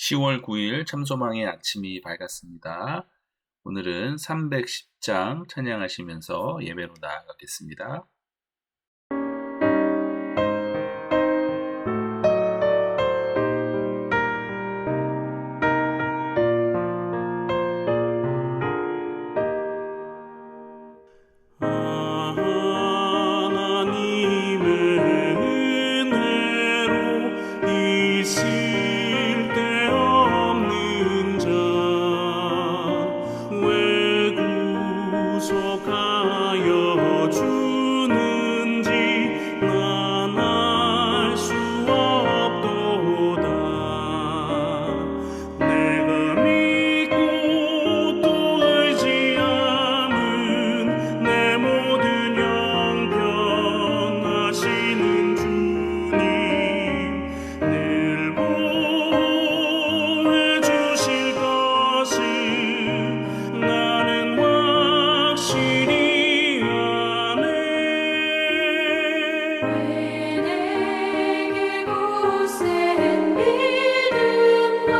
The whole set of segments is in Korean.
10월 9일 참소망의 아침이 밝았습니다. 오늘은 310장 찬양하시면서 예배로 나아가겠습니다. 하나님의 은혜로 있을 데 없는 자 왜 구속하여 주는지 난 알 수 없도다. 내가 믿고 또 의지함은 내 모든 형편하시는 주님 늘 보호해 주실 것을 나는 확실히 아네. 왜 내게 굳센 믿음과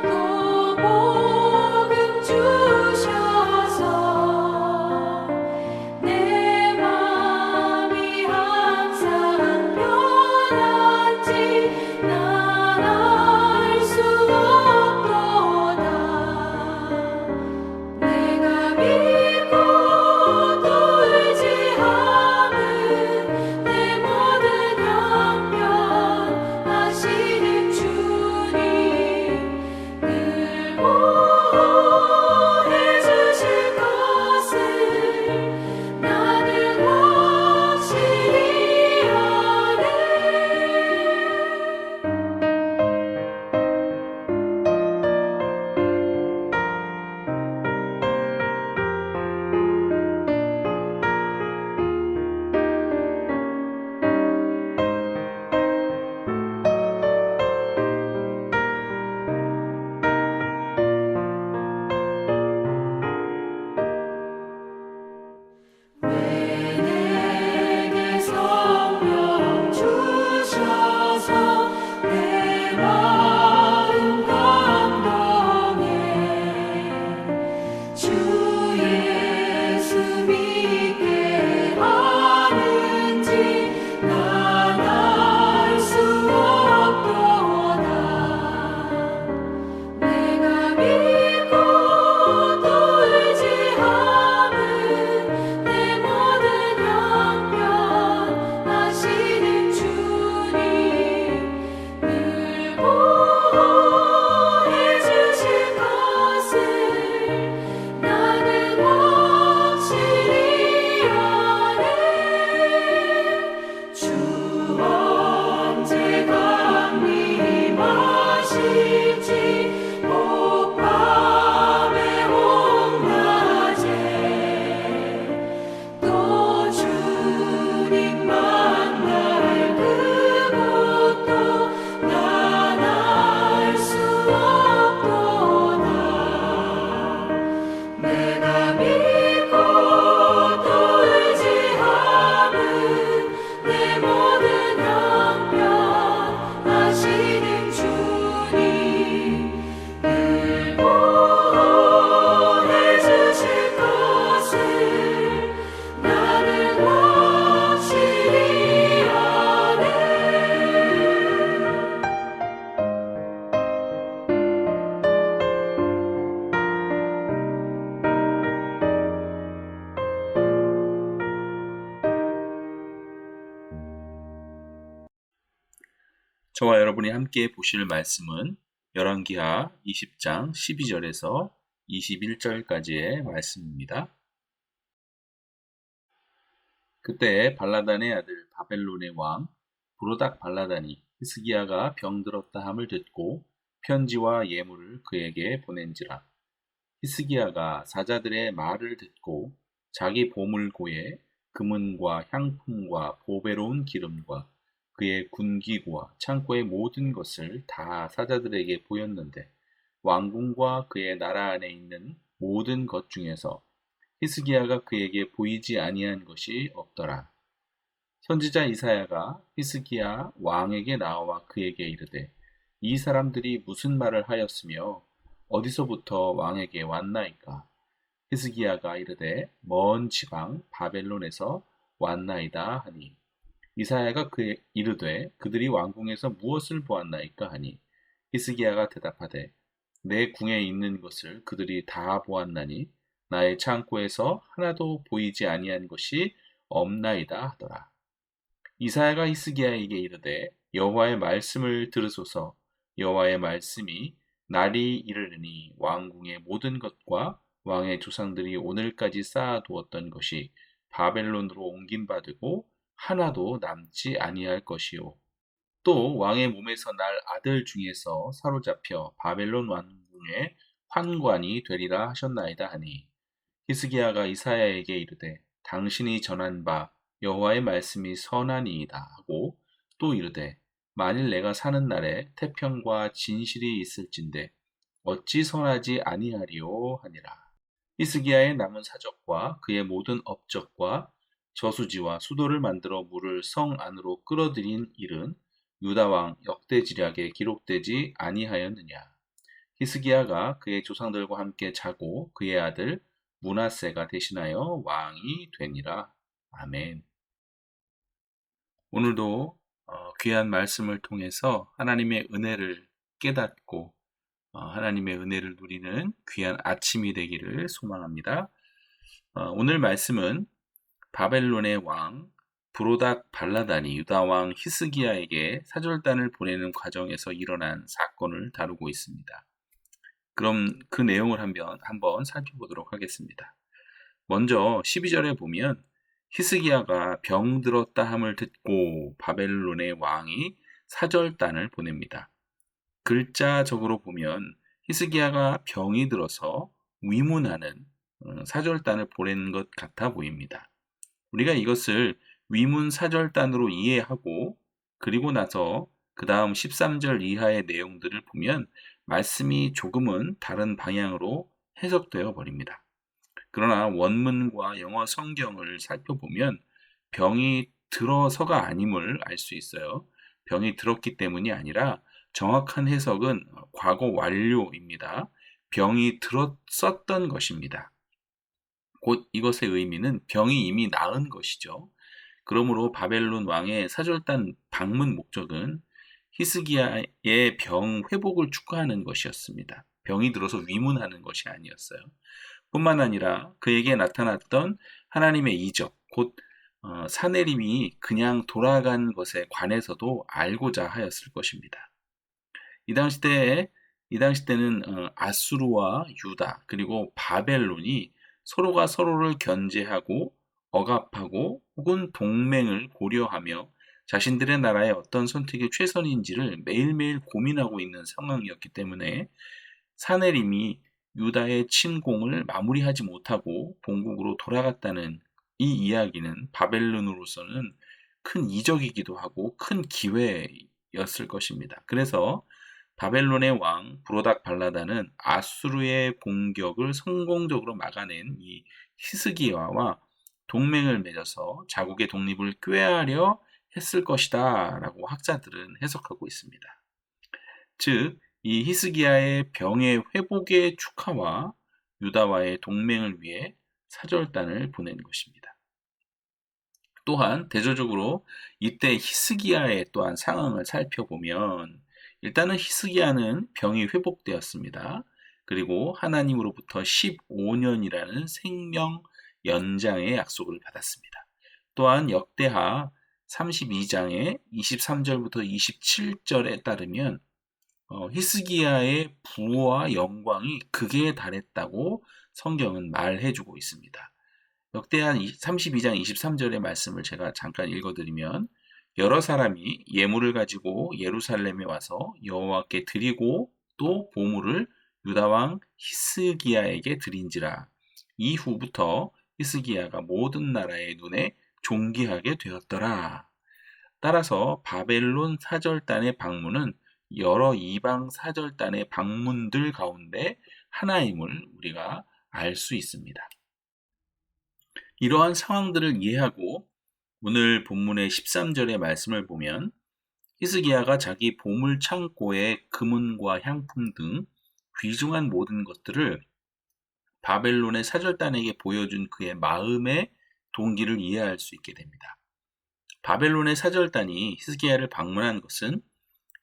또 복음 주셔서 내 맘이 항상 편한지 난 알 수 없도다. 내가 믿고 또 의지함은 내 모든 형편하시는 주님 늘 보호해 주실 것을 나는 확실히 아네. 왜 내게 성령 주셔서 내 마음 감동해 주 예수 믿게 하는지 난 알 수 없도다. 내가 믿고 또 의지함은 내 모든 형편하시는 주님 늘 보호해 주실 것을 나는 확실히 아네. 주 언제 강림하실지 혹밤에 혹낮에 또 주님 만날 그곳도 난 알 수 없도다. 내가 믿고 또 의지함은 내 모든 형편하시는 주님 늘 보호해 주실 것을 나는 확실히 아네. 저와 여러분이 함께 보실 말씀은 열왕기하 20장 12절에서 21절까지의 말씀입니다. 그때 발라단의 아들 바벨론의 왕 브로닥 발라단이 히스기야가 병들었다 함을 듣고 편지와 예물을 그에게 보낸지라. 히스기야가 사자들의 말을 듣고 자기 보물고에 금은과 향품과 보배로운 기름과 그의 군기구와 창고의 모든 것을 다 사자들에게 보였는데 왕궁과 그의 나라 안에 있는 모든 것 중에서 히스기야가 그에게 보이지 아니한 것이 없더라. 선지자 이사야가 히스기야 왕에게 나와 그에게 이르되 이 사람들이 무슨 말을 하였으며 어디서부터 왕에게 왔나이까? 히스기야가 이르되 먼 지방 바벨론에서 왔나이다 하니 이사야가 그에 이르되 그들이 왕궁에서 무엇을 보았나이까 하니 히스기야가 대답하되 내 궁에 있는 것을 그들이 다 보았나니 나의 창고에서 하나도 보이지 아니한 것이 없나이다 하더라. 이사야가 히스기야에게 이르되 여호와의 말씀을 들으소서. 여호와의 말씀이 날이 이르르니 왕궁의 모든 것과 왕의 조상들이 오늘까지 쌓아두었던 것이 바벨론으로 옮긴 바 되고 하나도 남지 아니할 것이요. 또 왕의 몸에서 날 아들 중에서 사로잡혀 바벨론 왕궁의 환관이 되리라 하셨나이다 하니 히스기야가 이사야에게 이르되 당신이 전한 바 여호와의 말씀이 선하니이다 하고 또 이르되 만일 내가 사는 날에 태평과 진실이 있을진데 어찌 선하지 아니하리요 하니라. 히스기야의 남은 사적과 그의 모든 업적과 저수지와 수도를 만들어 물을 성 안으로 끌어들인 일은 유다 왕 역대지략에 기록되지 아니하였느냐. 히스기야가 그의 조상들과 함께 자고 그의 아들 므낫세가 대신하여 왕이 되니라. 아멘. 오늘도 귀한 말씀을 통해서 하나님의 은혜를 깨닫고 하나님의 은혜를 누리는 귀한 아침이 되기를 소망합니다. 오늘 말씀은 바벨론의 왕 브로닥 발라단이 유다 왕 히스기야에게 사절단을 보내는 과정에서 일어난 사건을 다루고 있습니다. 그럼 그 내용을 한번 살펴보도록 하겠습니다. 먼저 12절에 보면 히스기야가 병들었다 함을 듣고 바벨론의 왕이 사절단을 보냅니다. 글자적으로 보면 히스기야가 병이 들어서 위문하는 사절단을 보낸 것 같아 보입니다. 우리가 이것을 위문 사절단으로 이해하고 그리고 나서 그 다음 13절 이하의 내용들을 보면 말씀이 조금은 다른 방향으로 해석되어 버립니다. 그러나 원문과 영어 성경을 살펴보면 병이 들어서가 아님을 알 수 있어요. 병이 들었기 때문이 아니라 정확한 해석은 과거 완료입니다. 병이 들었었던 것입니다. 곧 이것의 의미는 병이 이미 나은 것이죠. 그러므로 바벨론 왕의 사절단 방문 목적은 히스기야의 병 회복을 축하하는 것이었습니다. 병이 들어서 위문하는 것이 아니었어요. 뿐만 아니라 그에게 나타났던 하나님의 이적, 곧 사내림이 그냥 돌아간 것에 관해서도 알고자 하였을 것입니다. 이 당시 때는 아수르와 유다 그리고 바벨론이 서로가 서로를 견제하고 억압하고 혹은 동맹을 고려하며 자신들의 나라의 어떤 선택이 최선인지를 매일매일 고민하고 있는 상황이었기 때문에 사내림이 유다의 침공을 마무리하지 못하고 본국으로 돌아갔다는 이 이야기는 바벨론으로서는 큰 이적이기도 하고 큰 기회였을 것입니다. 그래서 바벨론의 왕 브로닥 발라단은 아수르의 공격을 성공적으로 막아낸 이 히스기야와 동맹을 맺어서 자국의 독립을 꾀하려 했을 것이다 라고 학자들은 해석하고 있습니다. 즉, 이 히스기야의 병의 회복의 축하와 유다와의 동맹을 위해 사절단을 보낸 것입니다. 또한 대조적으로 이때 히스기야의 또한 상황을 살펴보면 일단은 히스기야는 병이 회복되었습니다. 그리고 하나님으로부터 15년이라는 생명 연장의 약속을 받았습니다. 또한 역대하 32장의 23절부터 27절에 따르면 히스기야의 부와 영광이 극에 달했다고 성경은 말해주고 있습니다. 역대하 32장 23절의 말씀을 제가 잠깐 읽어드리면 여러 사람이 예물을 가지고 예루살렘에 와서 여호와께 드리고 또 보물을 유다왕 히스기야에게 드린지라. 이후부터 히스기야가 모든 나라의 눈에 존귀하게 되었더라. 따라서 바벨론 사절단의 방문은 여러 이방 사절단의 방문들 가운데 하나임을 우리가 알 수 있습니다. 이러한 상황들을 이해하고 오늘 본문의 13절의 말씀을 보면 히스기야가 자기 보물 창고에 금은과 향품 등 귀중한 모든 것들을 바벨론의 사절단에게 보여준 그의 마음의 동기를 이해할 수 있게 됩니다. 바벨론의 사절단이 히스기야를 방문한 것은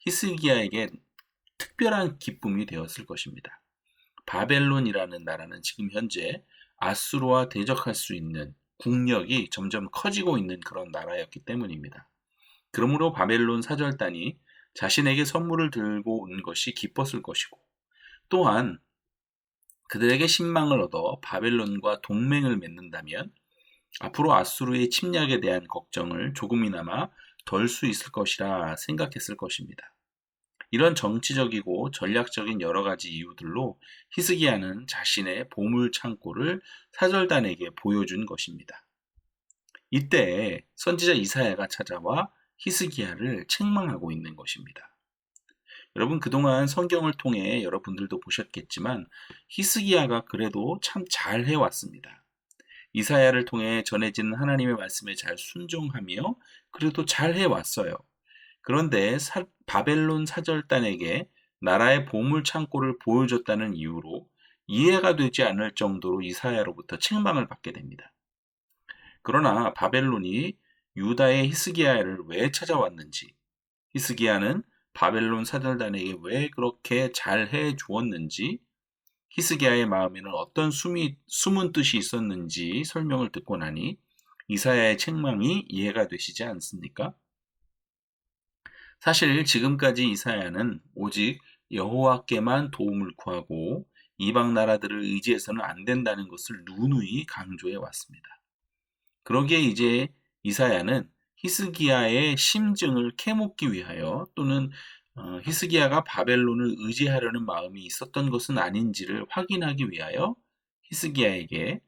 히스기야에게 특별한 기쁨이 되었을 것입니다. 바벨론이라는 나라는 지금 현재 아수르와 대적할 수 있는 국력이 점점 커지고 있는 그런 나라였기 때문입니다. 그러므로 바벨론 사절단이 자신에게 선물을 들고 온 것이 기뻤을 것이고, 또한 그들에게 신망을 얻어 바벨론과 동맹을 맺는다면 앞으로 아수르의 침략에 대한 걱정을 조금이나마 덜 수 있을 것이라 생각했을 것입니다. 이런 정치적이고 전략적인 여러 가지 이유들로 히스기야는 자신의 보물 창고를 사절단에게 보여준 것입니다. 이때 선지자 이사야가 찾아와 히스기야를 책망하고 있는 것입니다. 여러분, 그동안 성경을 통해 여러분들도 보셨겠지만 히스기야가 그래도 참 잘 해왔습니다. 이사야를 통해 전해지는 하나님의 말씀에 잘 순종하며 그래도 잘 해왔어요. 그런데 바벨론 사절단에게 나라의 보물 창고를 보여줬다는 이유로 이해가 되지 않을 정도로 이사야로부터 책망을 받게 됩니다. 그러나 바벨론이 유다의 히스기야를 왜 찾아왔는지, 히스기야는 바벨론 사절단에게 왜 그렇게 잘해 주었는지, 히스기야의 마음에는 어떤 숨은 뜻이 있었는지 설명을 듣고 나니 이사야의 책망이 이해가 되시지 않습니까? 사실 지금까지 이사야는 오직 여호와께만 도움을 구하고 이방 나라들을 의지해서는 안 된다는 것을 누누이 강조해 왔습니다. 그러기에 이제 이사야는 히스기야의 심증을 캐묻기 위하여, 또는 히스기야가 바벨론을 의지하려는 마음이 있었던 것은 아닌지를 확인하기 위하여 히스기야에게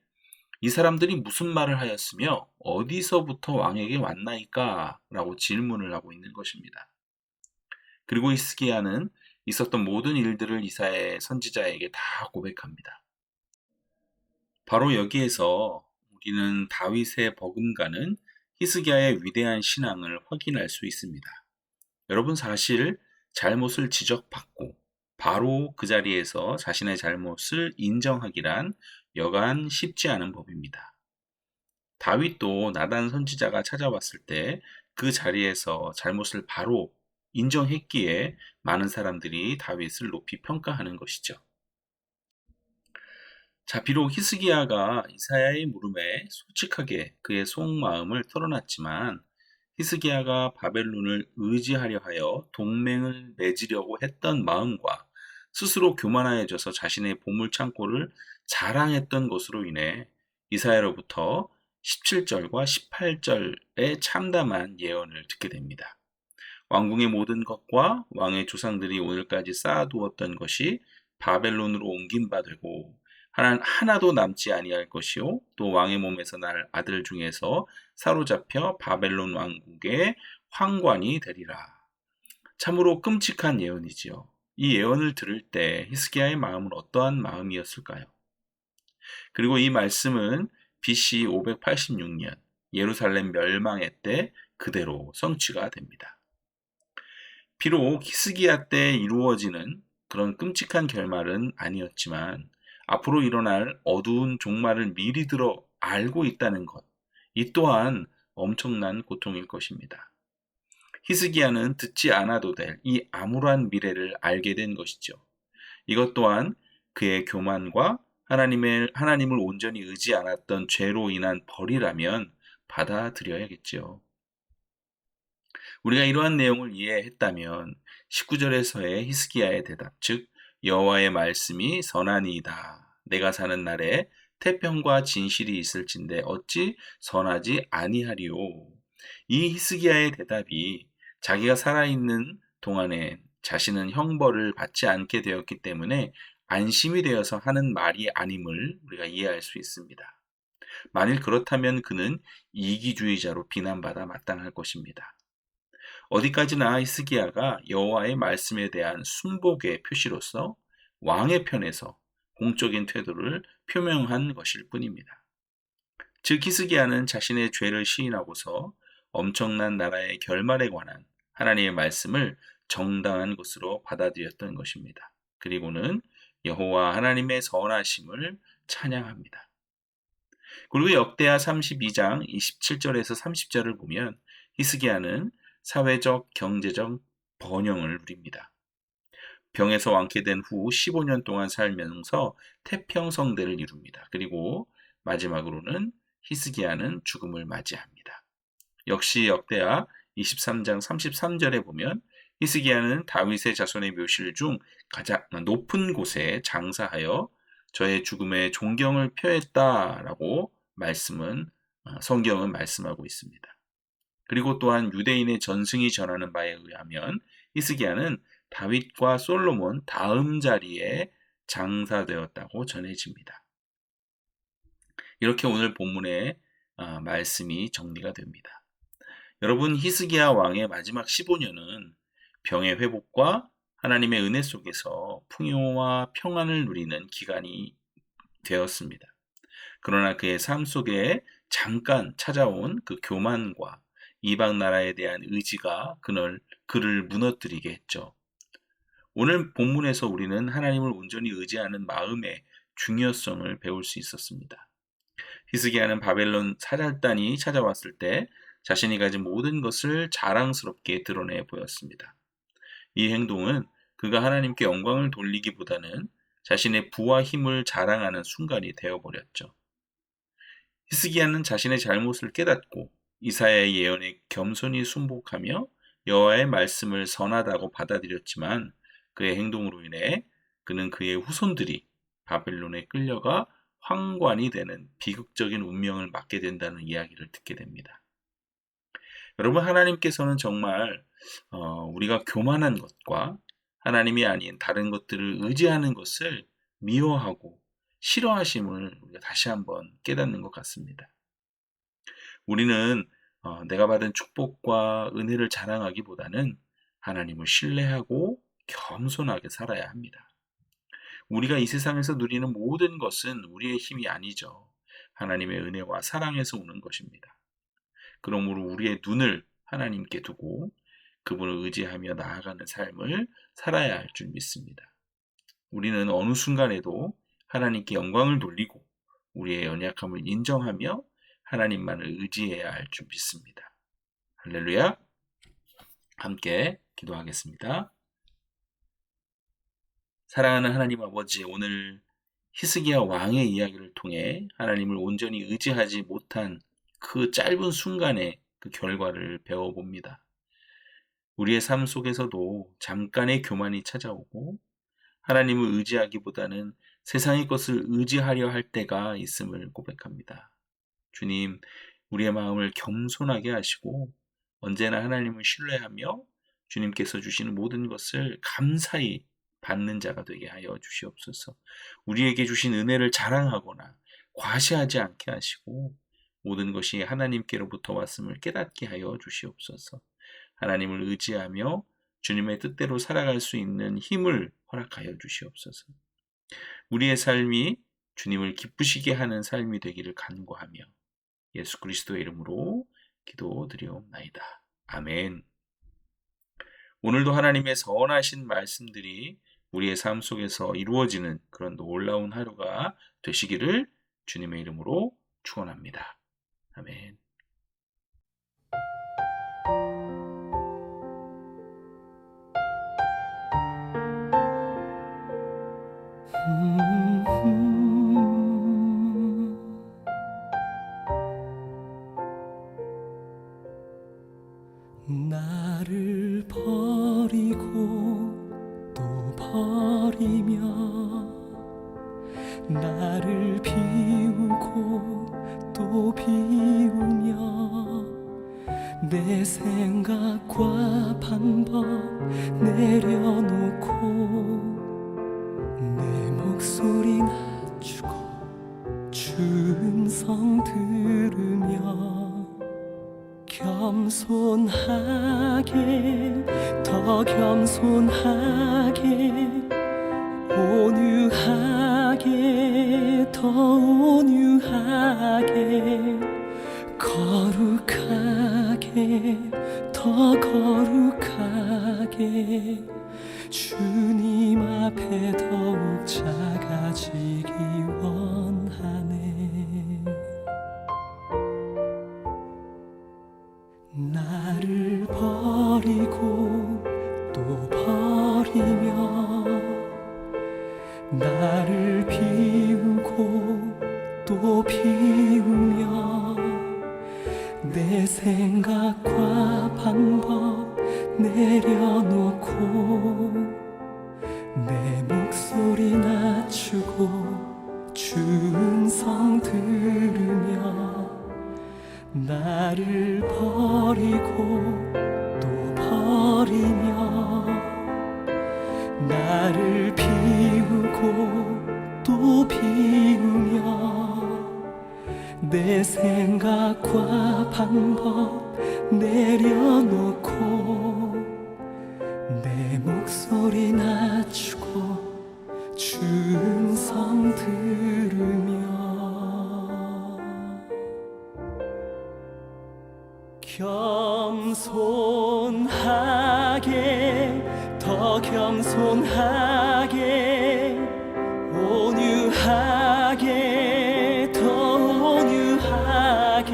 이 사람들이 무슨 말을 하였으며 어디서부터 왕에게 왔나이까? 라고 질문을 하고 있는 것입니다. 그리고 히스기야는 있었던 모든 일들을 이사야 선지자에게 다 고백합니다. 바로 여기에서 우리는 다윗의 버금가는 히스기야의 위대한 신앙을 확인할 수 있습니다. 여러분, 사실 잘못을 지적받고 바로 그 자리에서 자신의 잘못을 인정하기란 여간 쉽지 않은 법입니다. 다윗도 나단 선지자가 찾아왔을 때 그 자리에서 잘못을 바로 인정했기에 많은 사람들이 다윗을 높이 평가하는 것이죠. 자, 비록 히스기야가 이사야의 물음에 솔직하게 그의 속마음을 털어놨지만 히스기야가 바벨론을 의지하려 하여 동맹을 맺으려고 했던 마음과 스스로 교만하여져서 자신의 보물 창고를 자랑했던 것으로 인해 이사야로부터 17절과 18절의 참담한 예언을 듣게 됩니다. 왕궁의 모든 것과 왕의 조상들이 오늘까지 쌓아두었던 것이 바벨론으로 옮긴 바 되고 하나도 남지 아니할 것이요, 또 왕의 몸에서 날 아들 중에서 사로잡혀 바벨론 왕국의 황관이 되리라. 참으로 끔찍한 예언이지요. 이 예언을 들을 때 히스기야의 마음은 어떠한 마음이었을까요? 그리고 이 말씀은 BC 586년 예루살렘 멸망의 때 그대로 성취가 됩니다. 비록 히스기야 때 이루어지는 그런 끔찍한 결말은 아니었지만 앞으로 일어날 어두운 종말을 미리 들어 알고 있다는 것, 이 또한 엄청난 고통일 것입니다. 히스기야는 듣지 않아도 될 이 암울한 미래를 알게 된 것이죠. 이것 또한 그의 교만과 하나님을 온전히 의지 않았던 죄로 인한 벌이라면 받아들여야겠지요. 우리가 이러한 내용을 이해했다면 19절에서의 히스기야의 대답, 즉 여호와의 말씀이 선하니이다. 내가 사는 날에 태평과 진실이 있을진데 어찌 선하지 아니하리요. 이 히스기야의 대답이 자기가 살아있는 동안에 자신은 형벌을 받지 않게 되었기 때문에 안심이 되어서 하는 말이 아님을 우리가 이해할 수 있습니다. 만일 그렇다면 그는 이기주의자로 비난받아 마땅할 것입니다. 어디까지나 히스기야가 여호와의 말씀에 대한 순복의 표시로서 왕의 편에서 공적인 태도를 표명한 것일 뿐입니다. 즉 히스기야는 자신의 죄를 시인하고서 엄청난 나라의 결말에 관한 하나님의 말씀을 정당한 것으로 받아들였던 것입니다. 그리고는 여호와 하나님의 선하심을 찬양합니다. 그리고 역대하 32장 27절에서 30절을 보면 히스기야는 사회적, 경제적 번영을 누립니다. 병에서 완쾌된 후 15년 동안 살면서 태평성대를 이룹니다. 그리고 마지막으로는 히스기야는 죽음을 맞이합니다. 역시 역대하 23장 33절에 보면 히스기야는 다윗의 자손의 묘실 중 가장 높은 곳에 장사하여 저의 죽음에 존경을 표했다라고 성경은 말씀하고 있습니다. 그리고 또한 유대인의 전승이 전하는 바에 의하면 히스기야는 다윗과 솔로몬 다음 자리에 장사되었다고 전해집니다. 이렇게 오늘 본문의 말씀이 정리가 됩니다. 여러분, 히스기야 왕의 마지막 15년은 병의 회복과 하나님의 은혜 속에서 풍요와 평안을 누리는 기간이 되었습니다. 그러나 그의 삶 속에 잠깐 찾아온 그 교만과 이방 나라에 대한 의지가 그를 무너뜨리게 했죠. 오늘 본문에서 우리는 하나님을 온전히 의지하는 마음의 중요성을 배울 수 있었습니다. 히스기야는 바벨론 사절단이 찾아왔을 때 자신이 가진 모든 것을 자랑스럽게 드러내 보였습니다. 이 행동은 그가 하나님께 영광을 돌리기보다는 자신의 부와 힘을 자랑하는 순간이 되어버렸죠. 히스기야는 자신의 잘못을 깨닫고 이사야의 예언에 겸손히 순복하며 여호와의 말씀을 선하다고 받아들였지만 그의 행동으로 인해 그는 그의 후손들이 바벨론에 끌려가 황관이 되는 비극적인 운명을 맞게 된다는 이야기를 듣게 됩니다. 여러분, 하나님께서는 정말 우리가 교만한 것과 하나님이 아닌 다른 것들을 의지하는 것을 미워하고 싫어하심을 우리가 다시 한번 깨닫는 것 같습니다. 우리는 내가 받은 축복과 은혜를 자랑하기보다는 하나님을 신뢰하고 겸손하게 살아야 합니다. 우리가 이 세상에서 누리는 모든 것은 우리의 힘이 아니죠. 하나님의 은혜와 사랑에서 오는 것입니다. 그러므로 우리의 눈을 하나님께 두고 그분을 의지하며 나아가는 삶을 살아야 할 줄 믿습니다. 우리는 어느 순간에도 하나님께 영광을 돌리고 우리의 연약함을 인정하며 하나님만을 의지해야 할 줄 믿습니다. 할렐루야! 함께 기도하겠습니다. 사랑하는 하나님 아버지, 오늘 히스기야 왕의 이야기를 통해 하나님을 온전히 의지하지 못한 그 짧은 순간의 그 결과를 배워봅니다. 우리의 삶 속에서도 잠깐의 교만이 찾아오고 하나님을 의지하기보다는 세상의 것을 의지하려 할 때가 있음을 고백합니다. 주님, 우리의 마음을 겸손하게 하시고 언제나 하나님을 신뢰하며 주님께서 주시는 모든 것을 감사히 받는 자가 되게 하여 주시옵소서. 우리에게 주신 은혜를 자랑하거나 과시하지 않게 하시고 모든 것이 하나님께로부터 왔음을 깨닫게 하여 주시옵소서. 하나님을 의지하며 주님의 뜻대로 살아갈 수 있는 힘을 허락하여 주시옵소서. 우리의 삶이 주님을 기쁘시게 하는 삶이 되기를 간구하며 예수 그리스도의 이름으로 기도드리옵나이다. 아멘. 오늘도 하나님의 선하신 말씀들이 우리의 삶 속에서 이루어지는 그런 놀라운 하루가 되시기를 주님의 이름으로 축원합니다. 아멘. 나를 버리고 또 버리며 나를 비우고 또 비우며 내 생각과 방법 내려놓고 내 목소리 낮추고 주 음성 들으며 겸손하게 더 겸손하게 온유하게 더 온유하게 거룩하게 더 거룩하게 주님 앞에 더욱 작아지기 원하네. 나를 버리고 또 버리며 나를 비우고 또 비우며 내 생각과 방법 내려놓고 내 목소리 낮추고 주 음성 들으며 나를 버리고 또 버리며 나를 비우고 또 비우며 내 생각과 방법 내려놓고 내 목소리 낮추고 주 음성 들으며 겸손하게 더 겸손하게 온유하게 더 온유하게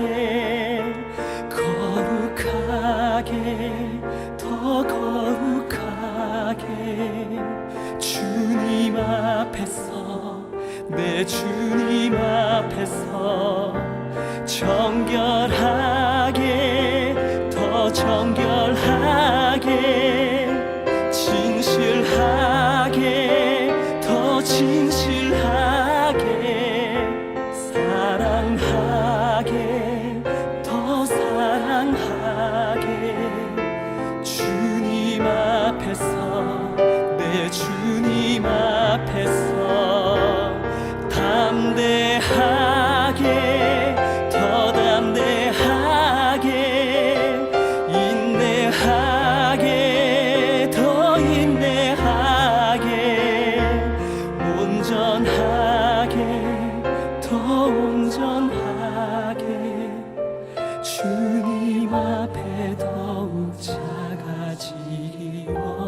거룩하게 더 거룩하게 주님 앞에서 내 주님 앞에서 정결하게 더 정결하게 진실하게 더 진실하게 사랑하게 더 사랑하게 주님 앞에서 내 주님 앞에서 담대하게 더 담대하게 인내하게 더 인내하게 온전하게 더 온전하게 주님 앞에 더욱 작아지기 원하네.